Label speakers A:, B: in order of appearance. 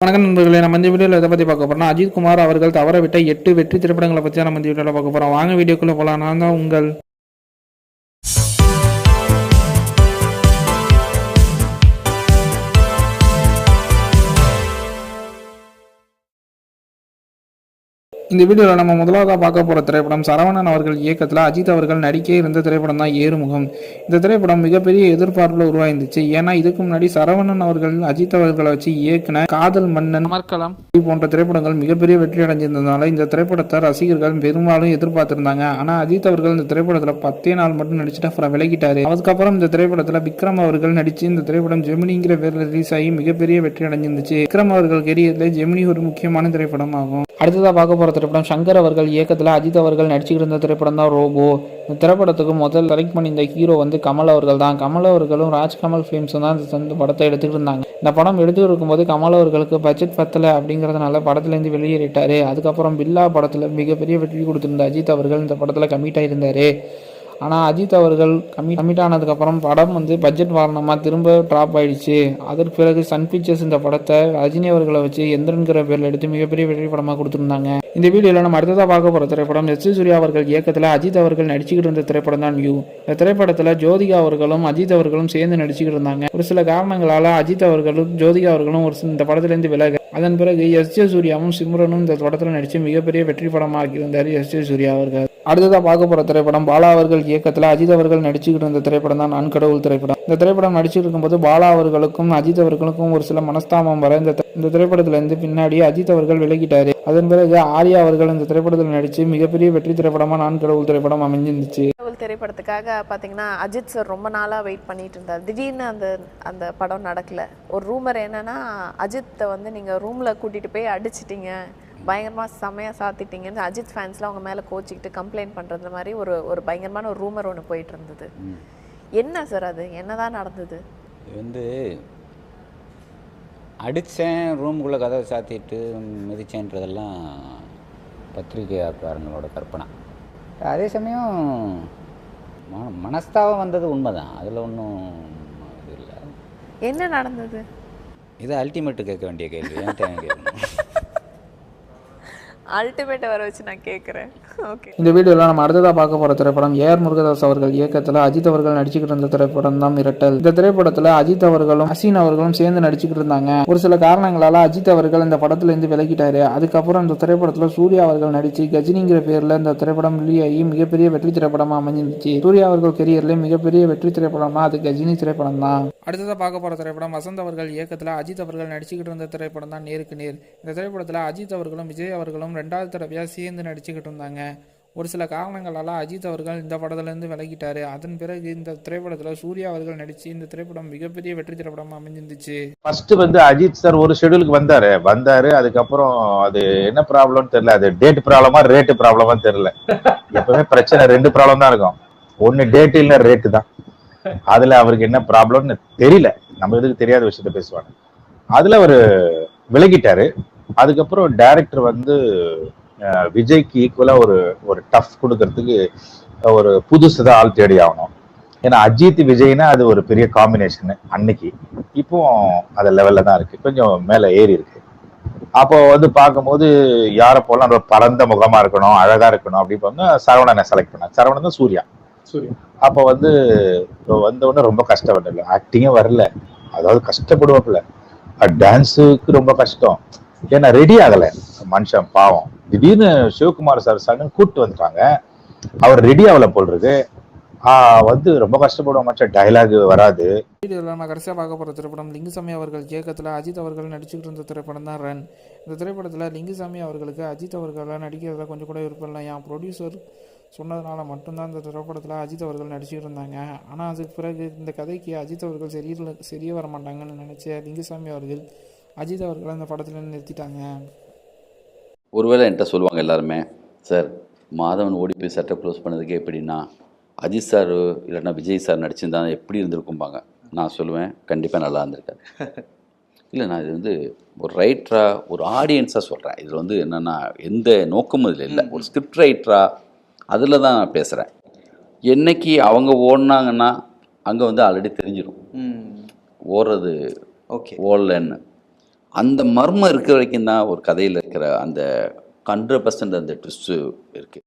A: வணக்கம் நண்பர்களே, நம்ம இந்த வீடியோவில் எதை பற்றி பார்க்க போறோம்னா அஜித் குமார் அவர்கள் தவறவிட்ட 8 வெற்றி திரைப்படங்களை பற்றி நம்ம இந்த வீடியோவில் பார்க்க போகிறோம். வாங்க வீடியோக்குள்ளே போகலாம். நான் தான் உங்கள் இந்த வீடியோவில் நம்ம முதலாவதாக பார்க்க போகிற திரைப்படம் சரவணன் அவர்கள் இயக்கத்தில் அஜித் அவர்கள் நடிக்க இருந்த திரைப்படம் தான் ஏறுமுகம். இந்த திரைப்படம் மிகப்பெரிய எதிர்பார்ப்பில் உருவாயிருந்துச்சு. ஏன்னா இதுக்கு முன்னாடி சரவணன் அவர்கள் அஜித் அவர்களை வச்சு இயக்குன காதல் மன்னன், அமர்கலம் போன்ற திரைப்படங்கள் மிகப்பெரிய வெற்றி அடைஞ்சிருந்ததுனால இந்த திரைப்படத்தை ரசிகர்கள் பெரும்பாலும் எதிர்பார்த்திருந்தாங்க. ஆனால் அஜித் அவர்கள் இந்த திரைப்படத்தில் 10 நாள் மட்டும் நடிச்சுட்டு அப்புறம் விலகிட்டாரு. அதுக்கப்புறம் இந்த திரைப்படத்தில் விக்ரம் அவர்கள் நடிச்சு இந்த திரைப்படம் ஜெமினிங்கிற பேரில் ரிலீஸ் ஆகி மிகப்பெரிய வெற்றி அடைஞ்சிருந்துச்சு. விக்ரம் அவர்கள் கெரியர்ல ஜெமினி ஒரு முக்கியமான திரைப்படம் ஆகும். அடுத்ததாக பார்க்க போகிற திரைப்படம் சங்கர் அவர்கள் இயக்கத்தில் அஜித் அவர்கள் நடிச்சுக்கிட்டு இருந்த திரைப்படம் தான் ரோபோ. இந்த திரைப்படத்துக்கு முதல் செலக்ட் பண்ணி இந்த ஹீரோ கமல் அவர்கள் தான். கமல் அவர்களும் ராஜ்கமல் ஃபிலிம்ஸும் தான் இந்த படத்தை எடுத்துக்கிட்டு இருந்தாங்க. இந்த படம் எடுத்துக்கிட்டு இருக்கும்போது கமல் அவர்களுக்கு பட்ஜெட் பத்தலை அப்படிங்கிறதுனால படத்துலேருந்து வெளியேறிட்டாரு. அதுக்கப்புறம் பில்லா படத்தில் மிகப்பெரிய வெற்றி கொடுத்திருந்த அஜித் அவர்கள் இந்த படத்தில் கமிட் ஆகியிருந்தார். ஆனால் அஜித் அவர்கள் கமிட் ஆனதுக்கப்புறம் படம் பட்ஜெட் காரணமாக திரும்ப ட்ராப் ஆயிடுச்சு. அதற்கு பிறகு சன் பிக்சர்ஸ் இந்த படத்தை ரஜினி அவர்களை வச்சு எந்திரன்கிற பேரில் எடுத்து மிகப்பெரிய வெற்றி படமாக கொடுத்துருந்தாங்க. இந்த வீடியோவில் நம்ம அடுத்ததாக பார்க்க போகிற திரைப்படம் எஸ். சூர்யா அவர்கள் இயக்கத்தில் அஜித் அவர்கள் நடிச்சுக்கிட்டு இருந்த திரைப்படம் தான் நியூ. இந்த திரைப்படத்தில் ஜோதிகா அவர்களும் அஜித் அவர்களும் சேர்ந்து நடிச்சுக்கிட்டு இருந்தாங்க. ஒரு சில காரணங்களால் அஜித் அவர்களும் ஜோதிகா அவர்களும் இந்த படத்திலேருந்து விலக. அதன் பிறகு எஸ். சூர்யாவும் சிம்ரனும் இந்த படத்தில் நடித்து மிகப்பெரிய வெற்றி படமாக இருந்தார் எஸ். சூர்யா அவர்கள். அடுத்ததாக பார்க்க போகிற திரைப்படம் பாலா அவர்கள் இயக்கத்தில் அஜித் அவர்கள் நடிச்சுக்கிட்டு இருந்த திரைப்படம் தான் நான் கடவுள் திரைப்படம். இந்த திரைப்படம் நடிச்சுட்டு இருக்கும்போது பாலா அவர்களுக்கும் அஜித் அவர்களுக்கும் ஒரு சில மனஸ்தாபம் வர இந்த திரைப்படத்திலிருந்து பின்னாடி அஜித் அவர்கள் விலகிட்டாரு. அதன் பிறகு ஆர்யா அவர்கள் இந்த திரைப்படத்தில் நடித்து மிகப்பெரிய வெற்றி திரைப்படமாக நான் கடவுள் திரைப்படம் அமைஞ்சிருந்துச்சு.
B: திரைப்படத்துக்காக பார்த்தீங்கன்னா அஜித் சார் ரொம்ப நாளாக வெயிட் பண்ணிட்டு இருந்தார். திடீர்னு அந்த படம் நடக்கல. ஒரு ரூமர் என்னன்னா அஜித்தை நீங்கள் ரூமில் கூட்டிகிட்டு போய் அடிச்சிட்டிங்க, பயங்கரமாக செமையாக சாத்திட்டீங்கன்னு அஜித் ஃபேன்ஸ்லாம் அவங்க மேலே கோச்சிக்கிட்டு கம்ப்ளைண்ட் பண்ணுறது மாதிரி ஒரு பயங்கரமான ஒரு ரூமர் ஒன்று போயிட்டு இருந்தது. என்ன சார் அது என்னதான் நடந்தது?
C: அடித்தேன், ரூமுக்குள்ளே கதவை சாத்திட்டு மிதிச்சேன்றதெல்லாம் பத்திரிகையாளர்களோட கற்பனை. அதே சமயம் மனஸ்தாபம் வந்தது உண்மைதான், அதில் ஒன்றும் இது இல்லை.
B: என்ன நடந்தது?
C: இது அல்டிமேட்டு கேட்க வேண்டிய கேள்வி. ஏன் கேட்கணும்?
B: அல்டிமேட்டை வர வச்சு நான் கேட்குறேன். ஓகே,
A: இந்த வீடியோவில் நம்ம அடுத்ததாக பார்க்க போகிற திரைப்படம் ஏஆர் முருகதாஸ் அவர்கள் இயக்கத்தில் அஜித் அவர்கள் நடிச்சுக்கிட்டு இருந்த திரைப்படம் தான் மிரட்டல். இந்த திரைப்படத்தில் அஜித் அவர்களும் ஹசீன் அவர்களும் சேர்ந்து நடிச்சுக்கிட்டு இருந்தாங்க. ஒரு சில காரணங்களால் அஜித் அவர்கள் இந்த படத்துலேருந்து விலகிட்டாரு. அதுக்கப்புறம் இந்த திரைப்படத்தில் சூர்யா அவர்கள் நடித்து கஜினிங்கிற பேரில் இந்த திரைப்படம் வெளியாகி மிகப்பெரிய வெற்றி திரைப்படமாக அமைஞ்சிருச்சு. சூர்யா அவர்கள் கெரியர்லேயே மிகப்பெரிய வெற்றி திரைப்படம்னா அது கஜினி திரைப்படம் தான். அடுத்ததாக பார்க்க போகிற திரைப்படம் வசந்த் அவர்கள் இயக்கத்தில் அஜித் அவர்கள் நடிச்சுக்கிட்டு இருந்த திரைப்படம் தான் நேருக்கு நேர். இந்த திரைப்படத்தில் அஜித் அவர்களும் விஜய் அவர்களும் 2வது தடவையாக சேர்ந்து நடிச்சுக்கிட்டு இருந்தாங்க. ஒரு சில காரணங்களால் அஜித் அவர்கள் இந்த படத்துலேருந்து விலகிட்டாரு. அதன் பிறகு இந்த திரைப்படத்தில் சூர்யா அவர்கள் நடித்து இந்த திரைப்படம் மிகப்பெரிய வெற்றி திரைப்படமாக அமைஞ்சிருந்துச்சு.
D: ஃபர்ஸ்ட் அஜித் சார் ஒரு ஷெடியூலுக்கு வந்தாரு. அதுக்கப்புறம் அது என்ன ப்ராப்ளம்னு தெரியல. அது டேட் ப்ராப்ளமா ரேட்டு ப்ராப்ளமான்னு தெரியல. எப்பவுமே பிரச்சனை 2 ப்ராப்ளம் தான் இருக்கும். ஒன்னு டேட் இல்ல ரேட்டு தான். அதுல அவருக்கு என்ன ப்ராப்ளம்னு தெரியல. நம்ம எதுக்கு தெரியாத விஷயத்த பேசுவாங்க. அதுல அவர் விலகிட்டாரு. அதுக்கப்புறம் டைரக்டர் விஜய்க்கு ஈக்குவலா ஒரு டஃப் கொடுக்கறதுக்கு ஒரு புதுசுதான் ஆள் தேடி ஆகணும். ஏன்னா அஜித் விஜய்னா அது ஒரு பெரிய காம்பினேஷன் அன்னைக்கு. இப்போ அந்த லெவல்ல தான் இருக்கு, கொஞ்சம் மேல ஏறி இருக்கு. அப்போ பார்க்கும்போது யாரை போலாம் பரந்த முகமா இருக்கணும், அழகா இருக்கணும் அப்படின்னு சரவணனை செலக்ட் பண்ண. சரவணன் தான் சூர்யா. அப்போ வந்தவுடனே ரொம்ப கஷ்டப்படல, ஆக்டிங்கே வரல. அதாவது கஷ்டப்படுவாப்புல, டான்ஸுக்கு ரொம்ப கஷ்டம். ஏன்னா ரெடி ஆகல மனுஷன், பாவம். திடீர்னு சிவகுமார் சார் சடன் கூப்பிட்டு வந்துட்டாங்க. அவர் ரெடி ஆகல போல் இருக்கு. ரொம்ப கஷ்டப்படுவோம் மனுஷன், டைலாக் வராது.
A: நான் கடைசியாக பார்க்க போகிற திரைப்படம் லிங்குசாமி அவர்கள் இயக்கத்தில் அஜித் அவர்கள் நடிச்சுக்கிட்டு இருந்த திரைப்படம் தான் ரன். இந்த திரைப்படத்தில் லிங்குசாமி அவர்களுக்கு அஜித் அவர்களால் நடிக்கிறதுல கொஞ்சம் கூட விருப்பம் இல்லை. என் ப்ரொடியூசர் சொன்னதுனால மட்டும்தான் இந்த திரைப்படத்தில் அஜித் அவர்கள் நடிச்சுக்கிட்டு இருந்தாங்க. ஆனால் அதுக்கு பிறகு இந்த கதைக்கு அஜித் அவர்கள் சரியே வர மாட்டாங்கன்னு நினச்ச லிங்குசாமி அவர்கள் அஜித் அவர்களை இந்த படத்தில் நிறுத்திட்டாங்க.
E: ஒருவேளை என்கிட்ட சொல்லுவாங்க எல்லாருமே, சார் மாதவன் ஓடி போய் சட்டை க்ளோஸ் பண்ணதுக்கே எப்படின்னா அஜித் சார் இல்லைன்னா விஜய் சார் நடிச்சிருந்தா எப்படி இருந்திருக்கும்பாங்க. நான் சொல்லுவேன், கண்டிப்பாக நல்லா இருந்திருக்காரு. இல்லை, நான் இது ஒரு ரைட்டராக ஒரு ஆடியன்ஸாக சொல்கிறேன். இதில் என்னென்னா எந்த நோக்கமும் இதில் இல்லை. ஒரு ஸ்கிரிப்ட் ரைட்டராக அதில் தான் நான் பேசுகிறேன். என்னைக்கு அவங்க ஓடினாங்கன்னா அங்கே ஆல்ரெடி தெரிஞ்சிடும் ஓடுறது ஓடலன்னு. அந்த மர்மம் இருக்கிற வரைக்கும் தான் ஒரு கதையில் இருக்கிற அந்த 100% அந்த ட்விஸ்ட்டு இருக்குது.